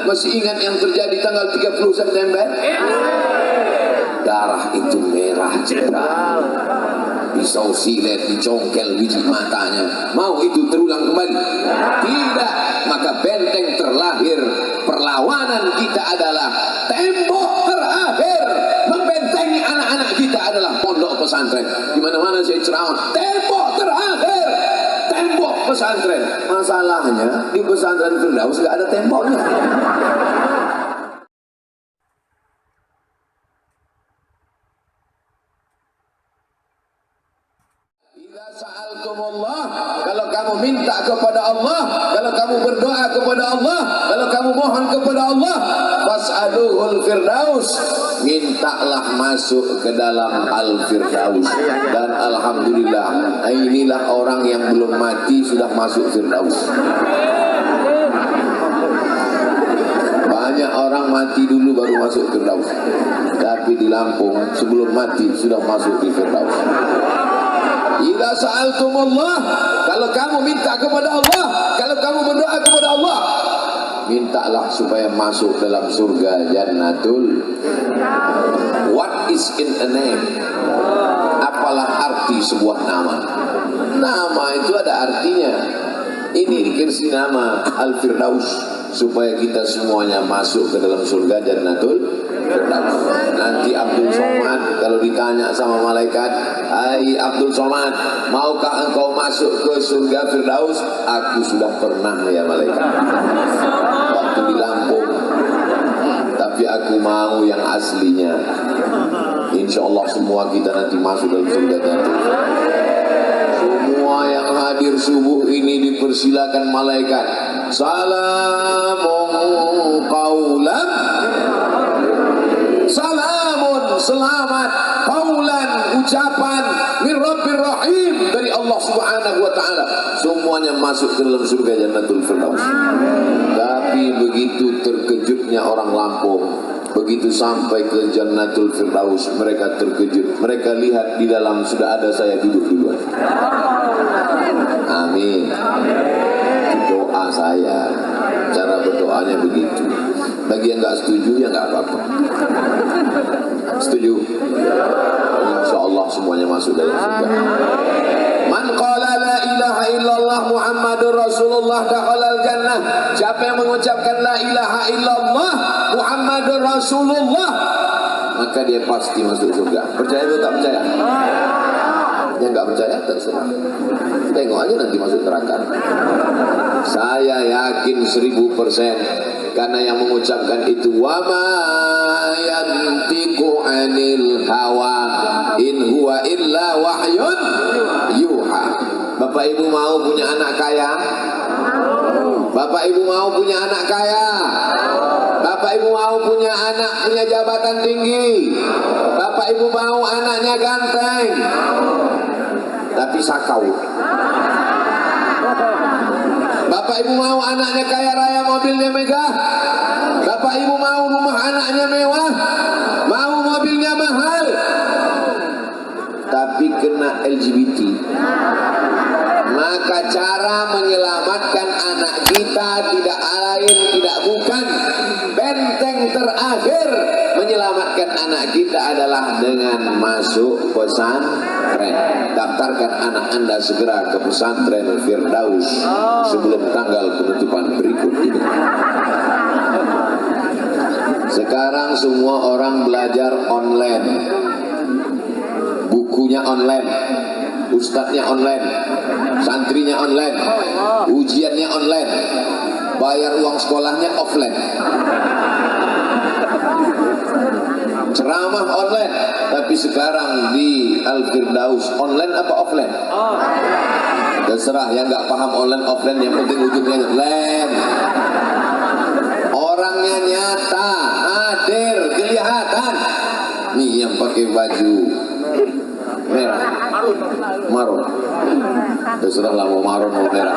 Masih ingat yang terjadi tanggal 30 September? Darah itu merah jeral, pisau silet dicongkel biji matanya. Mau itu terulang kembali? Tidak. Maka benteng terlahir perlawanan kita adalah tembok terakhir membentengi anak-anak kita adalah pondok pesantren. Di mana-mana saya ceramah, tembok terakhir tembok pesantren. Masalahnya di pesantren Firdaus nggak ada temboknya. Sa'altumullah, kalau kamu minta kepada Allah, kalau kamu berdoa kepada Allah, kalau kamu mohon kepada Allah, fas'aluhul firdaus, mintalah masuk ke dalam al-firdaus. Dan alhamdulillah, inilah orang yang belum mati sudah masuk firdaus. Banyak orang mati dulu baru masuk firdaus, tapi di Lampung sebelum mati sudah masuk di firdaus. Idza sa'altumullah, kalau kamu minta kepada Allah, kalau kamu berdoa kepada Allah, mintalah supaya masuk dalam surga jannatul. What is in a name? Apalah arti sebuah nama? Nama itu ada artinya. Ini dikasih nama Al-Firdaus supaya kita semuanya masuk ke dalam surga jannatul. Nanti Abdul Somad kalau ditanya sama malaikat, "Hai Abdul Somad, maukah engkau masuk ke surga Firdaus?" Aku sudah pernah ya malaikat, waktu di Lampung, tapi aku mau yang aslinya. Insya Allah semua kita nanti masuk dalam surga jannatul. Semua yang hadir subuh ini dipersilakan malaikat, salamun qaulan, salamun selamat, qaulan ucapan, min Rabbir Rahim, dari Allah Subhanahu wa taala. Semuanya masuk ke dalam surga jannatul firdaus. Tapi begitu terkejutnya orang Lampung, begitu sampai ke jannatul firdaus, mereka terkejut. Mereka lihat di dalam sudah ada saya duduk duluan. Amin. Doa saya, cara berdoanya begitu. Bagi yang nggak setuju ya nggak apa-apa. Setuju? Insya Allah semuanya masuk dalam surga. Man qala la ilaha illallah Muhammadur Rasulullah dakhalal jannah. Siapa yang mengucapkan la ilaha illallah Muhammadur Rasulullah, maka dia pasti masuk surga. Percaya atau tak percaya? Yang nggak percaya terserah. Tengok aja nanti masuk neraka. Saya yakin 1000%, karena yang mengucapkan itu wa ma yantiqu anil hawa in huwa illa wahyun yuha. Bapak Ibu mau punya anak kaya? Bapak Ibu mau punya anak kaya? Bapak Ibu mau punya anak punya jabatan tinggi? Bapak Ibu mau anaknya ganteng tapi sakau? Bapak Ibu mau anaknya kaya raya, mobilnya megah? Bapak Ibu mau rumah anaknya mewah, mau mobilnya mahal, tapi kena LGBT? Maka cara menyelamatkan anak kita tidak lain, tidak bukan, benteng terakhir menyelamatkan anak kita adalah dengan masuk pesantren. Daftarkan anak Anda segera ke pesantren Firdaus sebelum tanggal penutupan berikut ini. Sekarang semua orang belajar online, bukunya online, ustadznya online, santrinya online, ujiannya online, bayar uang sekolahnya offline, ceramah online. Tapi sekarang di Al-Firdaus online apa offline? Terserah, yang nggak paham online offline, yang penting ujungnya online. Orangnya nyata, hadir, kelihatan. Nih yang pakai baju merah, marun, terserah lah mau marun mau merah,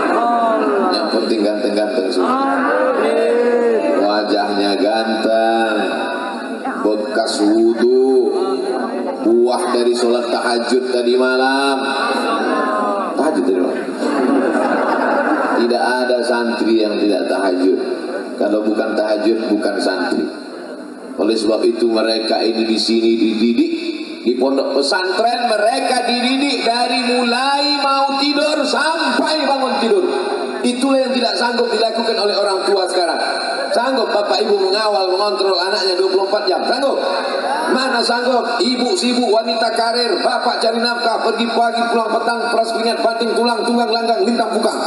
yang penting ganteng-ganteng semua. Wajahnya ganteng, bekas wudu, buah dari sholat tahajud tadi malam. Tahajud tadi malam. Tidak ada santri yang tidak tahajud. Kalau bukan tahajud, bukan santri. Oleh sebab itu mereka ini di sini dididik di pondok pesantren, mereka dididik dari mulai mau tidur sampai bangun tidur. Itulah yang tidak sanggup dilakukan oleh orang tua sekarang. Sanggup bapak ibu mengawal, mengontrol anaknya 24 jam? Sanggup? Mana sanggup? Ibu sibuk, wanita karir, bapak cari nafkah, pergi pagi pulang petang, peras keringat banting tulang, tunggang langgang, lintang bukang.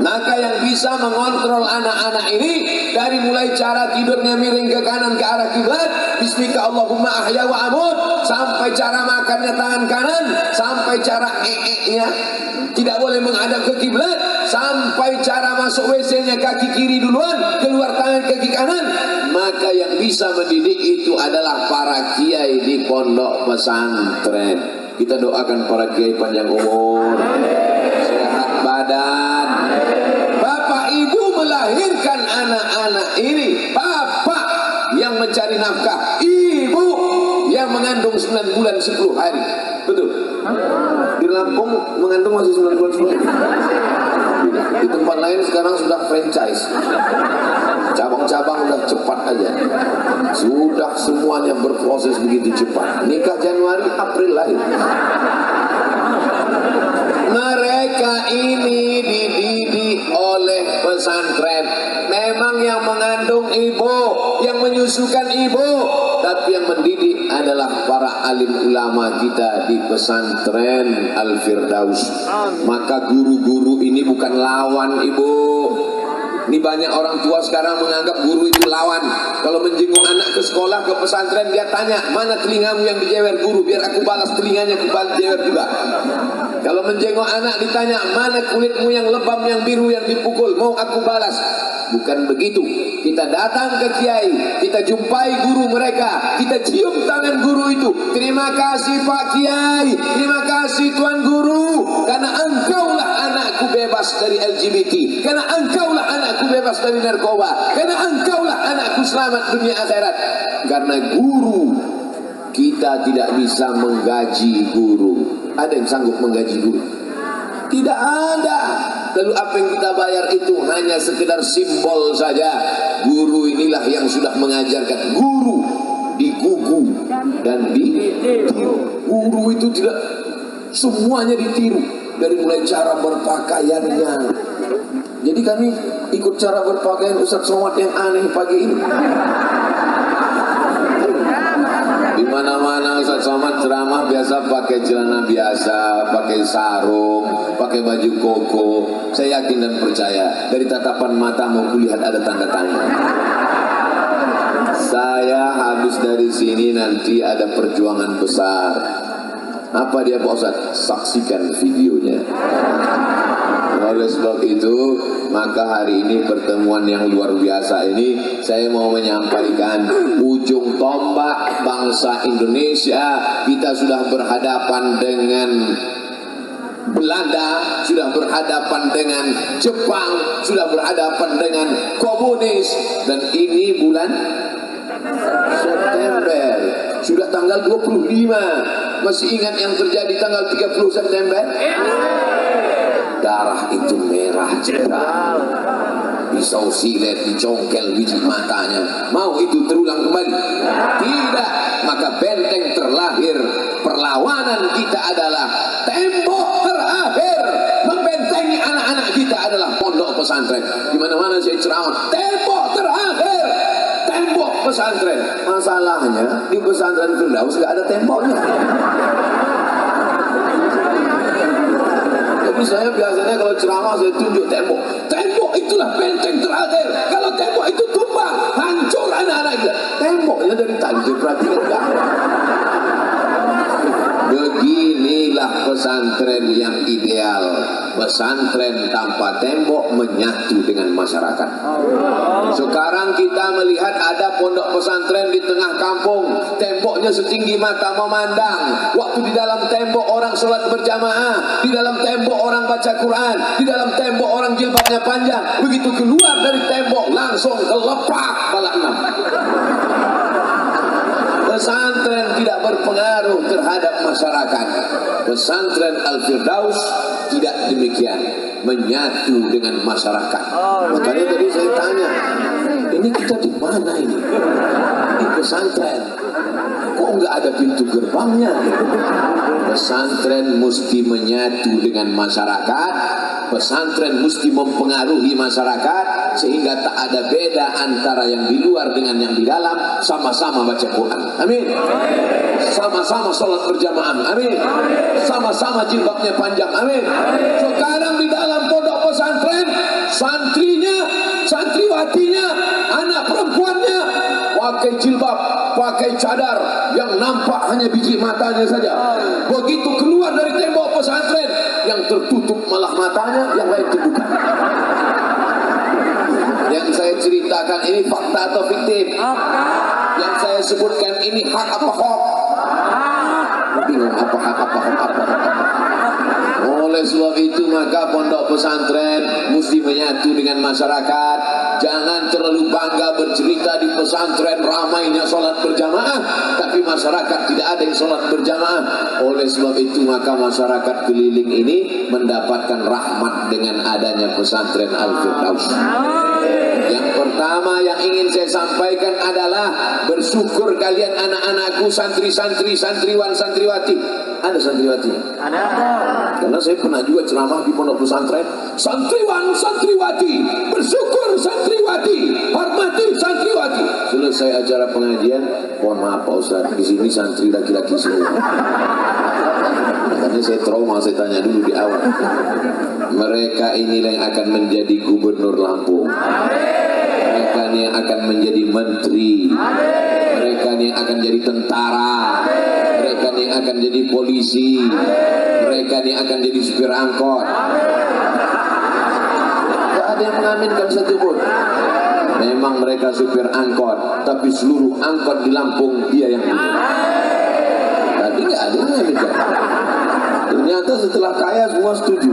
Maka yang bisa mengontrol anak-anak ini dari mulai cara tidurnya miring ke kanan ke arah kiblat, bismika Allahumma ahya wa amut, sampai cara makannya tangan kanan, sampai cara nya tidak boleh menghadap ke kiblat, sampai cara masuk WC-nya kaki kiri duluan, keluar tangan kaki kanan. Maka yang bisa mendidik itu adalah para kiai di pondok pesantren. Kita doakan para kiai panjang umur, sehat badan. Bapak ibu melahirkan anak-anak ini, bapak yang mencari nafkah, ibu yang mengandung 9 bulan 10 hari. Betul? Di Lampung mengandung masih 9 bulan 10 hari. Di tempat lain sekarang sudah franchise, cabang-cabang udah cepat aja, sudah semuanya berproses begitu cepat. Nikah Januari, April lahir. Mereka ini dididik oleh pesantren. Memang yang mengandung ibu, yang menyusukan ibu, tapi yang mendidik adalah para alim ulama kita di pesantren Al-Firdaus. Maka guru-guru ini bukan lawan ibu. Ini banyak orang tua sekarang menganggap guru itu lawan. Kalau menjenguk anak ke sekolah, ke pesantren, dia tanya, mana telingamu yang dijewer guru, biar aku balas telinganya, aku balas jewer juga. Kalau menjenguk anak ditanya, mana kulitmu yang lebam, yang biru, yang dipukul, mau aku balas. Bukan begitu. Kita datang ke kiai, kita jumpai guru mereka, kita cium tangan guru itu. Terima kasih Pak Kiai, terima kasih Tuan Guru, karena engkaulah anakku bebas dari LGBT, karena engkaulah anakku bebas dari narkoba, karena engkaulah anakku selamat dunia akhirat. Karena guru, kita tidak bisa menggaji guru. Ada yang sanggup menggaji guru? Tidak ada. Lalu apa yang kita bayar itu hanya sekedar simbol saja. Guru inilah yang sudah mengajarkan. Guru digugu dan ditiru. Guru itu tidak semuanya ditiru, dari mulai cara berpakaiannya. Jadi kami ikut cara berpakaian Ustaz Somad yang aneh pagi ini. Di mana-mana Ustaz Somad ceramah biasa pakai celana biasa, pakai sarung, pakai baju koko. Saya yakin dan percaya dari tatapan matamu kulihat ada tanda tanya. Saya habis dari sini nanti ada perjuangan besar. Apa dia Pak Ustaz? Saksikan videonya. Oleh sebab itu, maka hari ini pertemuan yang luar biasa ini, saya mau menyampaikan ujung tombak bangsa Indonesia. Kita sudah berhadapan dengan Belanda, sudah berhadapan dengan Jepang, sudah berhadapan dengan komunis, dan ini bulan September, sudah tanggal 25. Masih ingat yang terjadi tanggal 30 September? Darah itu merah cerah, pisau silet dicongkel biji matanya. Mau itu terulang kembali? Tidak. Maka benteng terlahir perlawanan kita adalah tembok terakhir membentengi anak-anak kita adalah pondok pesantren. Di mana-mana saya ceramah, tembok terakhir, tembok pesantren. Masalahnya di pesantren Firdaus nggak ada temboknya. Tapi saya biasanya kalau ceramah saya tunjuk tembok. Tembok itulah benteng terakhir. Kalau tembok itu tumbang, hancur anak-anak kita. Temboknya dari tadi diperhatikan enggak? Beginilah pesantren yang ideal. Pesantren tanpa tembok menyatu dengan masyarakat. Sekarang kita melihat ada pondok pesantren di tengah kampung, temboknya setinggi mata memandang. Waktu di dalam tembok orang sholat berjamaah, di dalam tembok orang baca Quran, di dalam tembok orang jilbabnya panjang. Begitu keluar dari tembok langsung kelepak pala enam. Pesantren tidak berpengaruh terhadap masyarakat. Pesantren Al-Firdaus tidak demikian. menyatu dengan masyarakat. Makanya tadi saya tanya, ini kita di mana ini? Di pesantren. Kok nggak ada pintu gerbangnya? Pesantren mesti menyatu dengan masyarakat. Pesantren mesti mempengaruhi masyarakat sehingga tak ada beda antara yang di luar dengan yang di dalam. Sama-sama baca Quran. Amin. Sama-sama sholat berjamaah. Amin. Sama-sama jilbabnya panjang. Amin. Sekarang di dalam pondok pesantren, santrinya, santriwatinya, anak perempuannya pakai jilbab, pakai cadar, yang nampak hanya biji matanya saja. Begitu keluar dari tembok pesantren, yang tertutup malah matanya, yang lain terbuka. Yang saya ceritakan ini fakta atau fiktif? Yang saya sebutkan ini hak apa hoax? Bingung apa hak apa hoax apa? Oleh sebab itu maka pondok pesantren mesti menyatu dengan masyarakat. Jangan terlalu bangga bercerita di pesantren ramainya sholat berjamaah, tapi masyarakat tidak ada yang sholat berjamaah. Oleh sebab itu maka masyarakat keliling ini mendapatkan rahmat dengan adanya pesantren Al-Firdaus. Yang pertama yang ingin saya sampaikan adalah bersyukur kalian anak-anakku, santri-santri, santriwan, santriwati. Ada santriwati? Ada. Karena saya pernah juga ceramah di pondok pesantren. Santriwan, santriwati, bersyukur santriwati, hormati santriwati. Selesai acara pengajian, mohon maaf Pak Ustaz, di sini santri laki-laki semua. Makanya saya trauma, saya tanya dulu di awal. Mereka inilah yang akan menjadi gubernur Lampung. Mereka yang akan menjadi menteri. Mereka yang akan jadi tentara. Mereka yang akan jadi polisi. Mereka yang akan jadi supir angkot. Tidak ada yang mengaminkan satupun. Memang mereka supir angkot, tapi seluruh angkot di Lampung dia yang punya. Tadi nggak ada yang mengaminkan. Ternyata setelah kaya semua setuju.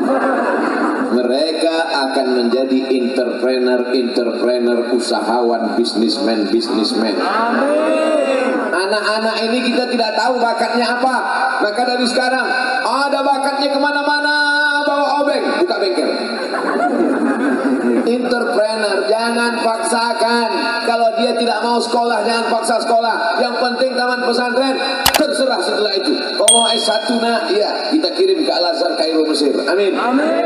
Mereka akan menjadi entrepreneur, usahawan, bisnismen. Anak-anak ini kita tidak tahu bakatnya apa. Maka dari sekarang ada bakatnya kemana-mana, bawa obeng, buka bengkel. Entrepreneur, jangan paksakan. Kalau dia tidak mau sekolah, jangan paksa sekolah. Yang penting taman pesantren, terserah setelah itu. Kau mau S1 nak, iya, kita kirim ke Al-Azhar Kairo Mesir. Amin. Amin.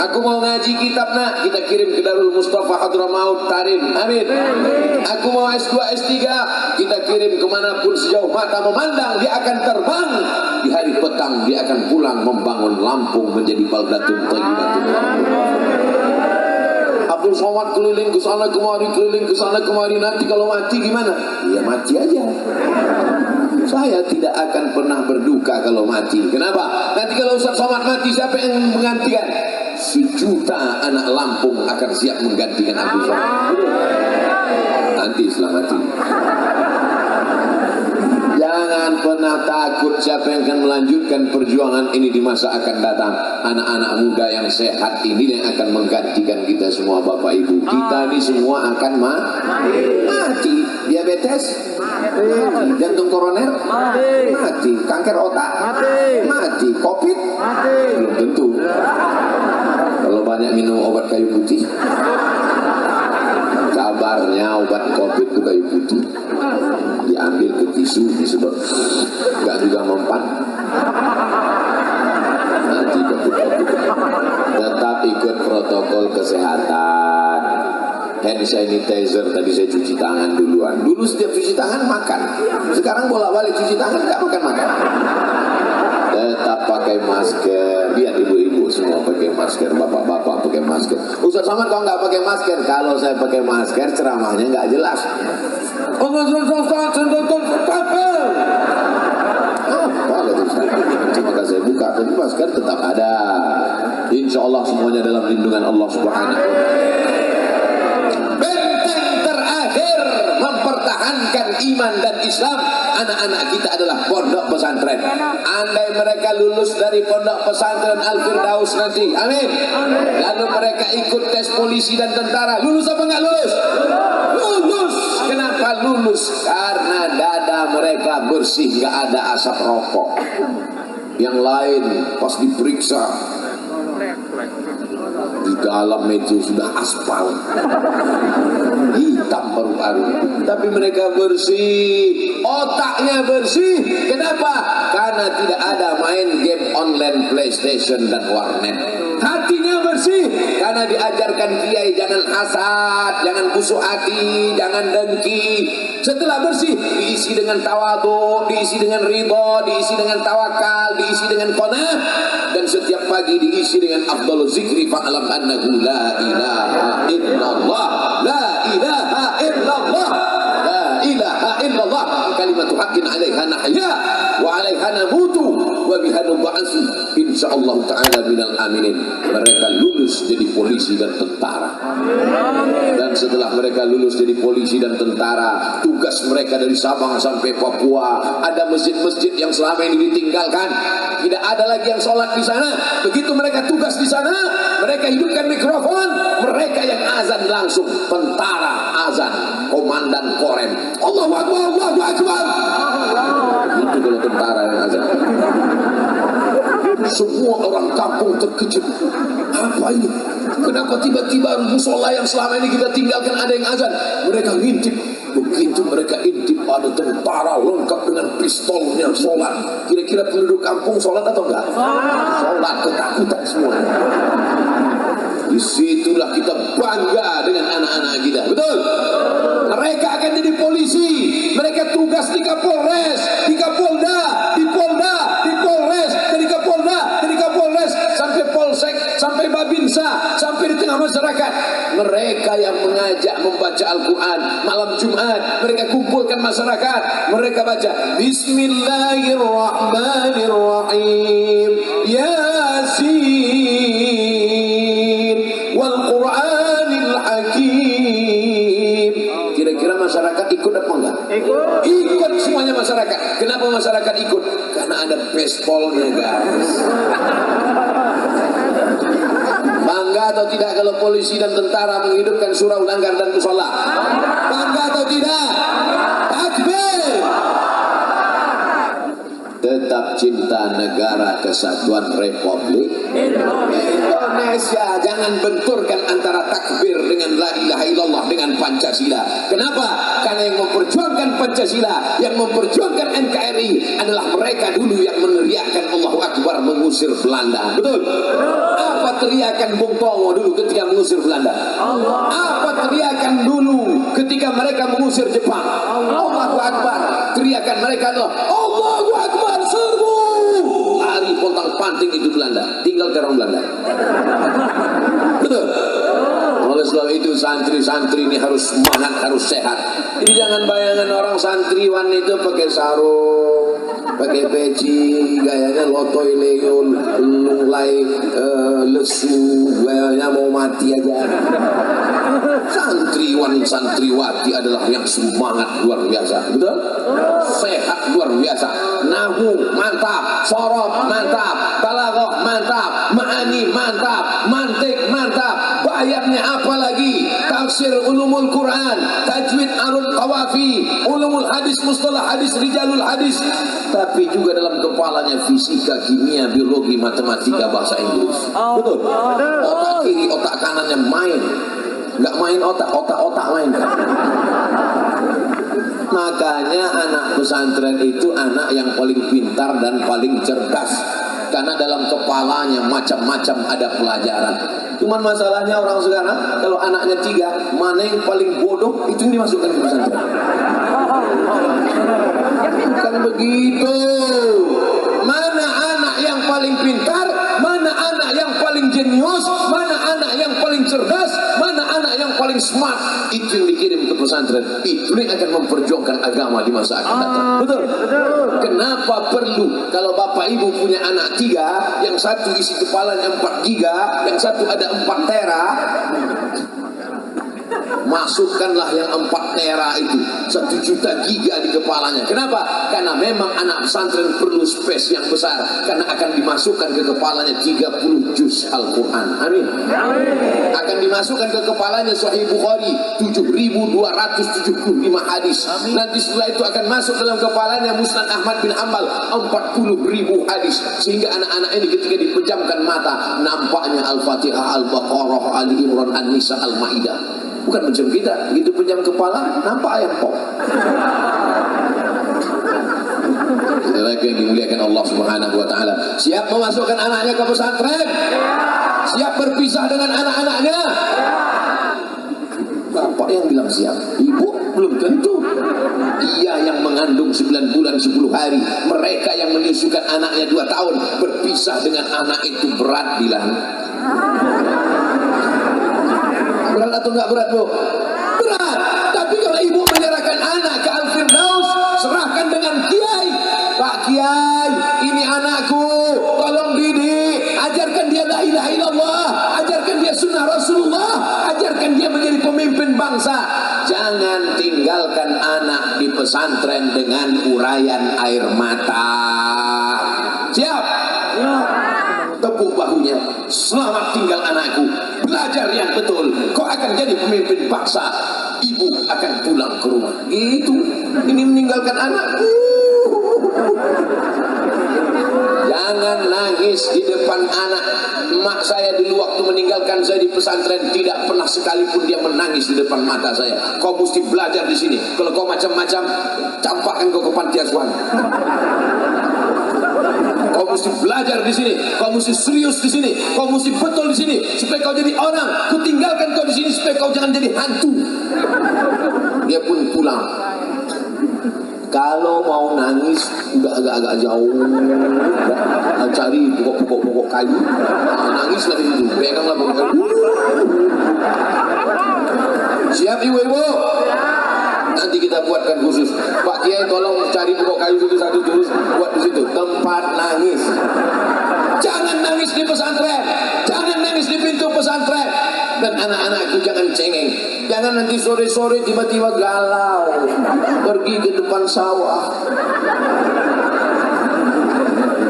Aku mau ngaji kitab nak, kita kirim ke Darul Mustafa Hadramaut Tarim. Amin. Aku mau S2, S3, kita kirim kemanapun sejauh mata memandang. Dia akan terbang. Di hari petang dia akan pulang membangun Lampung menjadi baldatun thayyibatun. Abdul Somad keliling ke sana kemari, nanti kalau mati gimana? Ya mati aja. Saya tidak akan pernah berduka kalau mati. Kenapa? Nanti kalau Ustaz Somad mati, siapa yang menggantikan? 1 juta anak Lampung akan siap menggantikan Abdul Somad. Nanti setelah mati. Jangan pernah takut siapa yang akan melanjutkan perjuangan ini di masa akan datang. Anak-anak muda yang sehat ini yang akan menggantikan kita semua Bapak Ibu. Kita ini semua akan mati. Diabetes mati. Jantung koroner mati. Kanker otak mati. Covid belum tentu. Kalau banyak minum obat kayu putih, kabarnya obat Covid itu kayu putih. Diambil ke tisu, disedot, nggak juga mempan. Nanti tetap ikut protokol kesehatan. Hand sanitizer, tadi saya cuci tangan duluan. Dulu setiap cuci tangan makan. Sekarang bolak-balik cuci tangan nggak makan. Tetap pakai masker. Lihat ibu-ibu semua pakai masker, bapak-bapak pakai masker. Ustaz Somad kalau nggak pakai masker, kalau saya pakai masker ceramahnya nggak jelas. Maka saya buka, tapi masker tetap ada. Insya Allah semuanya dalam lindungan Allah Subhanahu wa Ta'ala. Benteng terakhir mempertahankan iman dan Islam anak-anak kita adalah pondok pesantren. Andai mereka lulus dari pondok pesantren Al-Firdaus nanti, amin. Lalu mereka ikut tes polisi dan tentara, lulus apa enggak lulus? Lulus. Kenapa lulus? Karena dada mereka bersih, enggak ada asap rokok. Yang lain pas diperiksa di dalam itu sudah aspal hitam paru-paru, tapi mereka bersih, otaknya bersih. Kenapa? Karena tidak ada main game online PlayStation dan warnet. Hatinya bersih karena diajarkan kiai jangan hasad, jangan busuk hati, jangan dengki. Setelah bersih diisi dengan tawadhu, diisi dengan ridha, diisi dengan tawakal, diisi dengan qanaah, dan setiap pagi diisi dengan afdhaluz zikri fa'lam annahu la ilaha illallah, la ilaha illallah, la ilaha illallah, kalimatu haqqin 'alaiha nahya wa 'alaiha namutu wa biha nub'atsu insyaallah taala minal aminin. Mereka lulus jadi polisi dan tentara, dan setelah mereka lulus jadi polisi dan tentara, tugas mereka dari Sabang sampai Papua, ada masjid-masjid yang selama ini ditinggalkan, tidak ada lagi yang sholat di sana. Begitu mereka tugas di sana, mereka hidupkan mikrofon, mereka yang azan langsung, tentara azan, komandan korem, Allahu Akbar, Allahu Akbar. Itu kalau tentara yang azan. Semua orang kampung terkejut. Apa ini? Kenapa tiba-tiba musola yang selama ini kita tinggalkan ada yang azan? Mereka ngintip. Begitu mereka intip, ada tentara lengkap dengan pistolnya sholat. Kira-kira penduduk kampung sholat atau enggak? Sholat, ketakutan semua. Disitulah kita bangga dengan anak-anak kita. Betul? Mereka akan jadi polisi. Mereka tugas di Kapolres, di Kapolda, di Polda, di Polres, dari Kapolda, dari Kapolres, sampai Polsek, sampai Babinsa, sampai di tengah masyarakat. Mereka yang mengajak membaca Al-Quran malam Jumat. Mereka kumpulkan masyarakat. Mereka baca Bismillahirrahmanirrahim, Yasin wal Qur'anil Hakim. Kira-kira masyarakat ikut apa enggak? Ikut semuanya masyarakat. Kenapa masyarakat ikut? Karena ada pestolnya, guys. Bangga atau tidak kalau polisi dan tentara menghidupkan surau langgar dan musola? Bangga atau tidak? Takbir! Tetap cinta negara kesatuan Republik Indonesia. Jangan benturkan antara takbir dengan la ilaha illallah dengan Pancasila. Kenapa? Karena yang memperjuangkan Pancasila, yang memperjuangkan NKRI adalah mereka dulu yang meneriakkan Allahu Akbar mengusir Belanda. Betul? Apa teriakan Bung Tomo dulu ketika mengusir Belanda? Apa teriakan dulu ketika mereka mengusir Jepang? Allahu Akbar. Teriakan mereka adalah Allahu Akbar, serbu. Lari pontang-panting itu Belanda, tinggal orang Belanda. Betul? Oleh sebab itu santri-santri ini harus semangat, harus sehat. Jadi jangan bayangan orang santriwan itu pakai sarung, pakai peci, gayanya lotoy leyon, lunglai, lesu, gayanya mau mati aja. Santriwan santriwati adalah yang semangat luar biasa, betul? Sehat luar biasa, nahu mantap, sorob mantap, balaghah mantap, ma'ani mantap, mantik mantap, bayatnya apa lagi? Tafsir ulumul Quran, tajwid arul qawafi, ulumul hadis, mustalah hadis, rijalul hadis. Tapi juga dalam kepalanya fisika, kimia, biologi, matematika, bahasa Inggris. Betul? Otak kiri, otak kanannya main. Nggak main otak main. Makanya anak pesantren itu anak yang paling pintar dan paling cerdas, karena dalam kepalanya macam-macam ada pelajaran. Cuman masalahnya orang sekarang kalau anaknya 3, mana yang paling bodoh itu yang dimasukkan ke pesantren. Bukan begitu. Mana anak yang paling pintar, mana anak yang paling jenius, mana anak yang paling cerdas, mana anak yang paling smart, itu yang dikirim ke pesantren. Itu yang akan memperjuangkan agama di masa akan datang. Betul? Kenapa perlu kalau bapak ibu punya anak 3, yang satu isi kepalanya 4 giga, yang satu ada 4 tera, masukkanlah yang 4 tera itu, 1 juta giga di kepalanya. Kenapa? Karena memang anak pesantren perlu space yang besar, karena akan dimasukkan ke kepalanya 30 juz Al-Quran. Amin. Akan dimasukkan ke kepalanya Sahih Bukhari 7.275 hadis. Nanti setelah itu akan masuk dalam kepalanya Musnad Ahmad bin Hanbal 40.000 hadis, sehingga anak-anak ini ketika dipejamkan mata nampaknya Al-Fatihah, Al-Baqarah, Ali Imran, An-Nisa, Al-Maidah. Bukan macam kita, begitu pejam kepala nampak ayam pok. Saudara yang dimuliakan Allah Subhanahu wa taala, siap memasukkan anaknya ke pesantren? Siap berpisah dengan anak-anaknya? Bapak yang bilang siap, ibu belum tentu. Dia yang mengandung 9 bulan 10 hari, mereka yang menyusukan anaknya 2 tahun, berpisah dengan anak itu berat bilang. Berat atau enggak berat, Bu? Berat. Tapi kalau ibu menyerahkan anak ke Al-Firdaus, serahkan dengan kiai. Pak Kiai, ini anakku, tolong didik, ajarkan dia la ilaha illallah, ajarkan dia sunnah Rasulullah, ajarkan dia menjadi pemimpin bangsa. Jangan tinggalkan anak di pesantren dengan urayan air mata. Siap? Siap. Tepuk bahunya. Selamat tinggal anakku, belajar yang betul, kau akan jadi pemimpin bangsa. Ibu akan pulang ke rumah. Itu, ini meninggalkan anakku. Jangan nangis di depan anak. Mak saya dulu waktu meninggalkan saya di pesantren tidak pernah sekalipun dia menangis di depan mata saya. Kau mesti belajar di sini. Kalau kau macam-macam, campakkan kau ke panti asuhan. Kau mesti belajar di sini, kau mesti serius di sini, kau mesti betul di sini, supaya kau jadi orang. Ku tinggalkan kau di sini supaya kau jangan jadi hantu. Dia pun pulang. Kalau mau nangis, udah agak-agak jauh, cari pokok-pokok kayu, nangis lagi itu, peganglah pokok kayu. Siap ibu-ibu? Nanti kita buatkan khusus. Pak Kiai tolong cari pokok kayu satu terus buat di situ tempat nangis. Jangan nangis di pesantren, jangan nangis di pintu pesantren. Dan anak-anakku jangan cengeng. Jangan nanti sore-sore tiba-tiba galau, pergi ke depan sawah.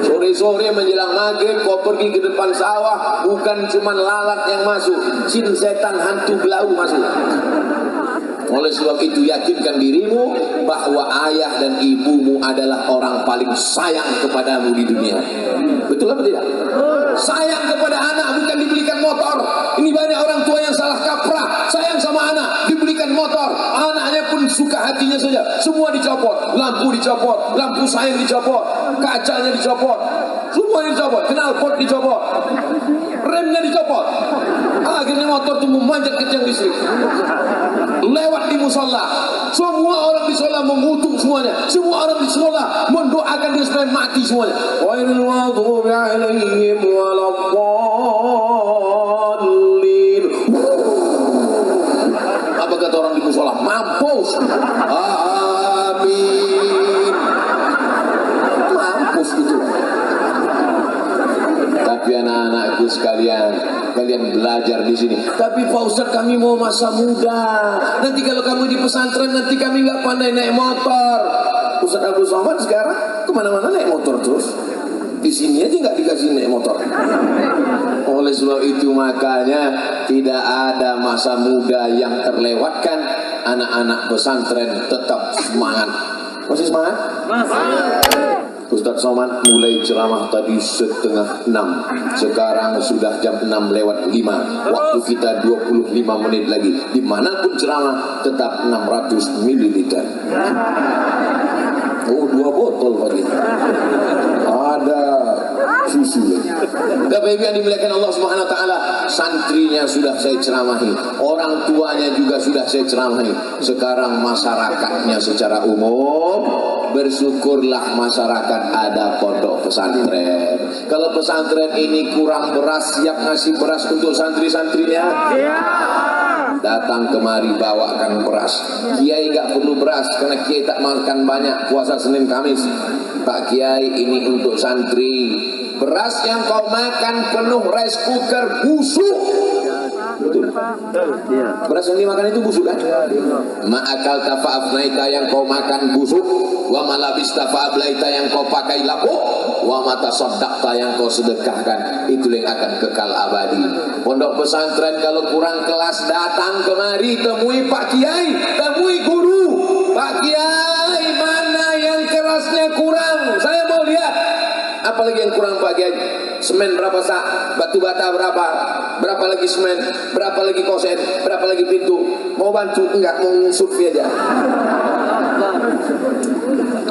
Sore-sore menjelang maghrib kau pergi ke depan sawah, bukan cuma lalat yang masuk, jin setan hantu belau masuk. Oleh sebab itu yakinkan dirimu bahwa ayah dan ibumu adalah orang paling sayang kepadamu di dunia. Betul apa tidak? Sayang kepada anak bukan dibelikan motor. Ini banyak orang tua yang salah kaprah. Sayang sama anak, dibelikan motor, anaknya pun suka hatinya saja. Semua dicopot, lampu dicopot, lampu sayang dicopot, kacanya dicopot, semua dicopot, knalpot dicopot, remnya dicopot. Akhirnya motor itu memanjat ke tiang listrik. Lewat di musola, semua orang di musola mengutuk semuanya, semua orang di musola mendoakan dia supaya mati semuanya. Wailul maghdubi alaihim waladdallin. Apa kata orang di musola? Mampus. Amin. Mampus itu. Tapi anak-anakku sekalian, kalian belajar di sini. Tapi Pak Ustaz, kami mau masa muda. Nanti kalau kamu di pesantren, nanti kami nggak pandai naik motor. Ustaz Abdul Somad sekarang kemana-mana naik motor terus. Di sini aja nggak dikasih naik motor. Oleh sebab itu makanya tidak ada masa muda yang terlewatkan. Anak-anak pesantren tetap semangat. Masih semangat? Ustaz Somad mulai ceramah tadi 5:30. Sekarang sudah jam 6:05. Waktu kita 25 menit lagi. Dimanapun ceramah tetap 600 ml. Oh, 2 botol lagi. Ada susu lagi. Bapak Ibu yang dimuliakan Allah Subhanahu wa taala, santrinya sudah saya ceramahi, orang tuanya juga sudah saya ceramahi. Sekarang masyarakatnya secara umum, bersyukurlah masyarakat ada pondok pesantren. Kalau pesantren ini kurang beras, siap ngasih beras untuk santri-santrinya? Datang kemari bawakan beras. Kiai gak perlu beras karena Kiai tak makan banyak puasa Senin Kamis. Pak Kiai, ini untuk santri. Beras yang kau makan penuh rice cooker busuk. Betul. Beras yang dimakan itu busuk kan? Ma'akal tafa'afnaita yang kau makan busuk, wa malabista fa'ablaita yang kau pakai lapuk, wa mata soddakta yang kau sedekahkan, itu yang akan kekal abadi. Pondok pesantren kalau kurang kelas datang kemari, temui Pak Kiai, temui guru. Pak Kiai, mana yang kerasnya kurang? Saya mau lihat. Apalagi yang kurang Pak Kiai? Semen berapa sak? Batu bata berapa? Berapa lagi semen? Berapa lagi kosen? Berapa lagi pintu? Mau bantu? Enggak, mau survei aja.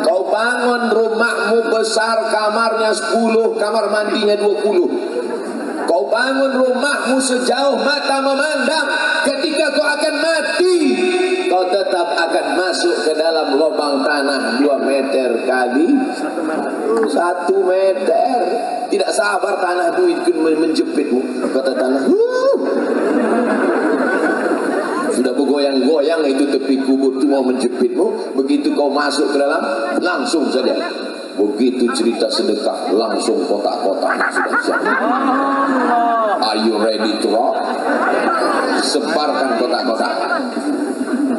Kau bangun rumahmu besar, kamarnya 10, kamar mandinya 20. Kau bangun rumahmu sejauh mata memandang. Ketika kau akan mati, kau tetap akan masuk ke dalam lubang tanah 2 meter kali 1 meter. Tidak sabar tanah itu menjepitmu. Kata tanah, sudah bergoyang-goyang itu tepi kubur itu mau menjepitmu. Begitu kau masuk ke dalam, langsung saja. Begitu cerita sedekah, langsung kotak-kotak sudah siap. Are you ready to rock? Sebarkan kotak-kotak.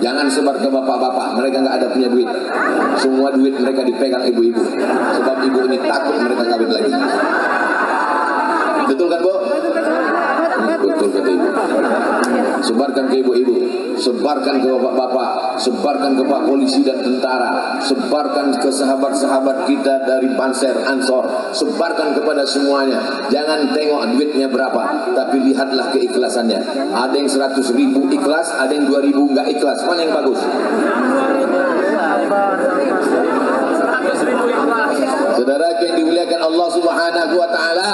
Jangan sebar ke bapak-bapak, mereka nggak ada punya duit. Semua duit mereka dipegang ibu-ibu. Sebab ibu ini takut mereka kawin lagi. Betul kan, Bu? Betul kata ibu. Sebarkan ke ibu-ibu, sebarkan ke bapak-bapak, sebarkan ke Pak Polisi dan tentara, sebarkan ke sahabat-sahabat kita dari Banser, Ansor, sebarkan kepada semuanya. Jangan tengok duitnya berapa, tapi lihatlah keikhlasannya. Ada yang 100.000 ikhlas, ada yang 2.000 nggak ikhlas. Mana yang bagus? Saudara yang dimuliakan Allah Subhanahu wa taala,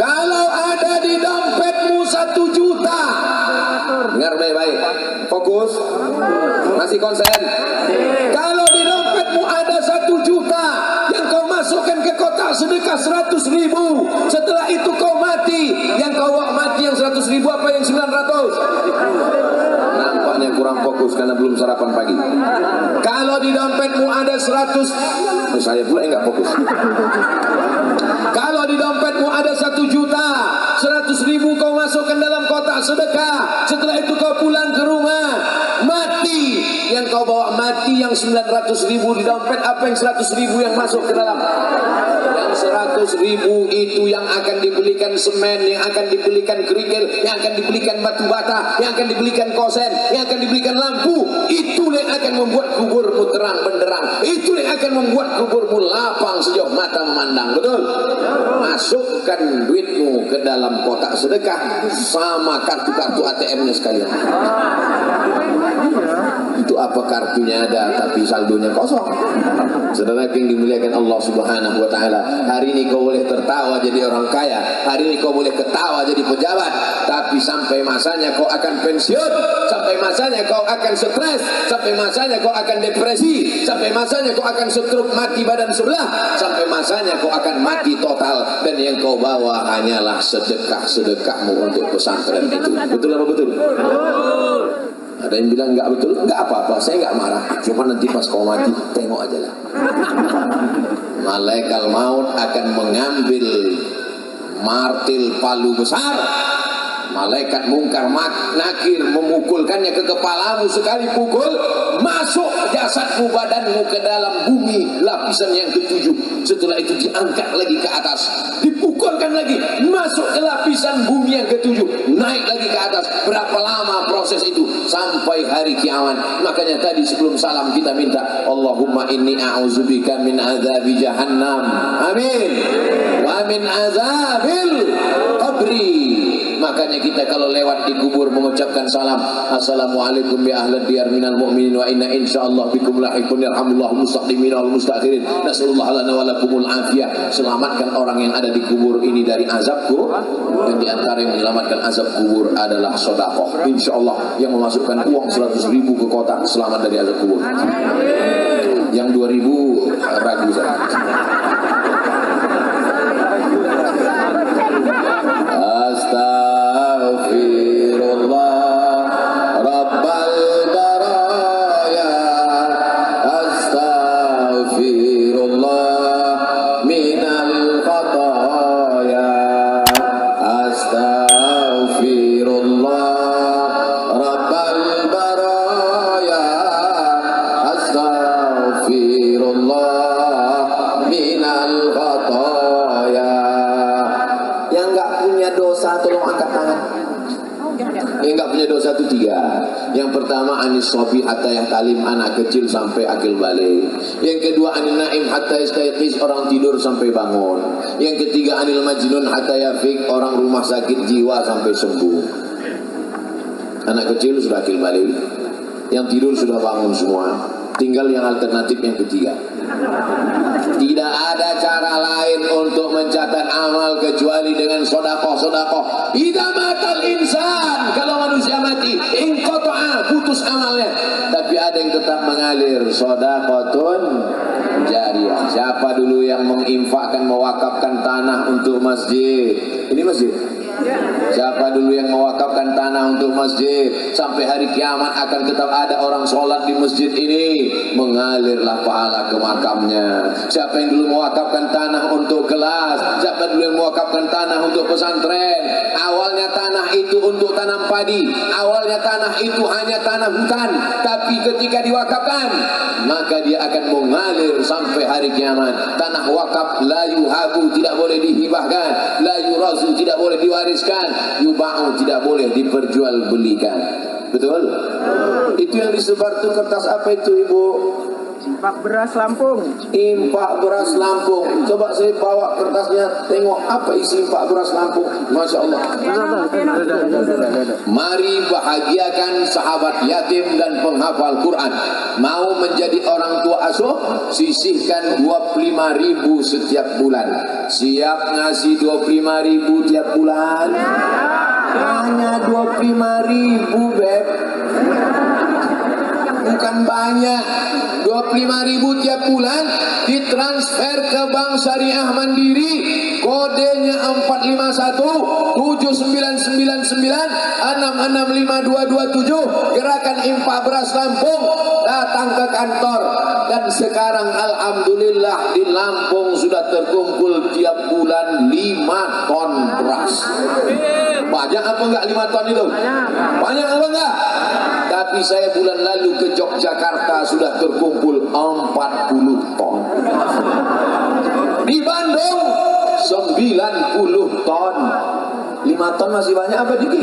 kalau ada di dompetmu 1 juta, dengar baik-baik, fokus, masih konsen. Kalau di dompetmu ada 1 juta yang kau masukkan ke kotak sedekah 100.000, setelah itu kau mati, yang kau mati yang 100.000 apa yang 900? Nampaknya kurang fokus karena belum sarapan pagi. Kalau di dompetmu ada 100, saya pula enggak fokus. Kalau di dompetmu ada 1 juta, 100.000 kau masukkan dalam kotak sedekah. Setelah itu kau pulang ke rumah, mati. Yang kau bawa mati yang 900.000 di dompet, apa yang 100.000 yang masuk ke dalam? Yang 100.000 itu yang akan dibelikan semen, yang akan dibelikan kerikil, yang akan dibelikan batu bata, yang akan dibelikan kosen, yang akan dibelikan lampu. Itu yang akan membuat kuburmu terang benderang. Itu yang akan membuat kuburmu lapang sejauh mata memandang. Betul? Masukkan duitmu ke dalam kotak sedekah sama kartu-kartu ATM-nya sekalian. Itu apa kartunya ada tapi saldonya kosong. Saudara yang dimuliakan Allah Subhanahu wa taala, hari ini kau boleh tertawa jadi orang kaya, hari ini kau boleh ketawa jadi pejabat, tapi sampai masanya kau akan pensiun, sampai masanya kau akan stres, sampai masanya kau akan depresi, sampai masanya kau akan stroke mati badan sebelah, sampai masanya kau akan mati total, dan yang kau bawa hanyalah sedekah-sedekahmu untuk pesantren itu. Betul apa betul? Ada yang bilang enggak betul, enggak apa-apa, saya enggak marah. Cuma nanti pas kau mati, tengok aja lah. Malaikat maut akan mengambil martil palu besar. Malaikat mungkar nakir memukulkannya ke kepalamu sekali pukul, masuk jasadmu, badanmu ke dalam bumi lapisan yang ketujuh. Setelah itu diangkat lagi ke atas, dipukulkan lagi, masuk ke lapisan bumi yang ketujuh, naik lagi ke atas. Berapa lama proses itu? Sampai hari kiamat. Makanya tadi sebelum salam kita minta, Allahumma inni a'udzubika min azabi jahannam, amin, wa min azabil qabri. Makanya kita kalau lewat di kubur mengucapkan salam, assalamualaikum ya ahlad diyar minal mu'minin wa inna insyaallah bikum lahiqun yarhamullahu mustaqdimin wal mustakhirin. Nasallallahu lana wa lakumul afiyah. Selamatkan orang yang ada di kubur ini dari azabku, dan di antara yang menyelamatkan azab kubur adalah sedekah. Insyaallah yang memasukkan uang 100.000 ke kotak selamat dari azab kubur. Yang 2.000 ragu saja. Astaghfirullah Rabbal baraya, astaghfirullah minal khataya, astaghfirullah Contohnya dosa itu 3. Yang pertama anis sobi hatta yang talim, anak kecil sampai akil balik. Yang kedua anil naim hatta yastayqiz, orang tidur sampai bangun. Yang ketiga anil majnun hatta yafik, orang rumah sakit jiwa sampai sembuh. Anak kecil sudah akil balik, yang tidur sudah bangun semua. Tinggal yang alternatif yang ketiga. Tidak ada cara lain untuk mencatat amal kecuali dengan sodakoh. Idza matal insan, kalau manusia mati, inqata'a, putus amalnya. Tapi ada yang tetap mengalir, sodakotun jariyah. Siapa dulu yang menginfakkan, mewakafkan tanah untuk masjid? Ini masjid. Siapa dulu yang mewakafkan tanah untuk masjid? Sampai hari kiamat akan tetap ada orang sholat di masjid ini, mengalirlah pahala ke makamnya. Siapa yang dulu mewakafkan tanah untuk kelas? Siapa dulu yang mewakafkan tanah untuk pesantren? Awalnya tanah itu untuk tanam padi, awalnya tanah itu hanya tanah hutan, tapi ketika diwakafkan, maka dia akan mengalir sampai hari kiamat. Tanah wakaf la yuhabu, tidak boleh dihibahkan, la yurazu, tidak boleh diwariskan, yuba'u, tidak boleh diperjualbelikan. Betul? Itu yang disebar tuh kertas apa itu, Ibu? Infak beras Lampung. Infak beras Lampung. Coba saya bawa kertasnya, tengok apa isi infak beras Lampung. Masya Allah. Mari bahagiakan sahabat yatim dan penghafal Quran. Mau menjadi orang tua asuh, sisihkan 25.000 setiap bulan. Siap ngasih 25.000 tiap bulan? Hanya 25.000, Beb. Bukan banyak. 25.000 tiap bulan ditransfer ke Bank Syariah Mandiri, kodenya 451 7999 665227, gerakan infak beras Lampung. Datang ke kantor, dan sekarang alhamdulillah di Lampung sudah terkumpul tiap bulan 5 ton beras. Banyak apa enggak 5 ton itu? Banyak apa enggak? Tapi saya bulan lalu ke Yogyakarta sudah terkumpul 40 ton. Di Bandung 90 ton. 5 ton masih banyak apa dikit?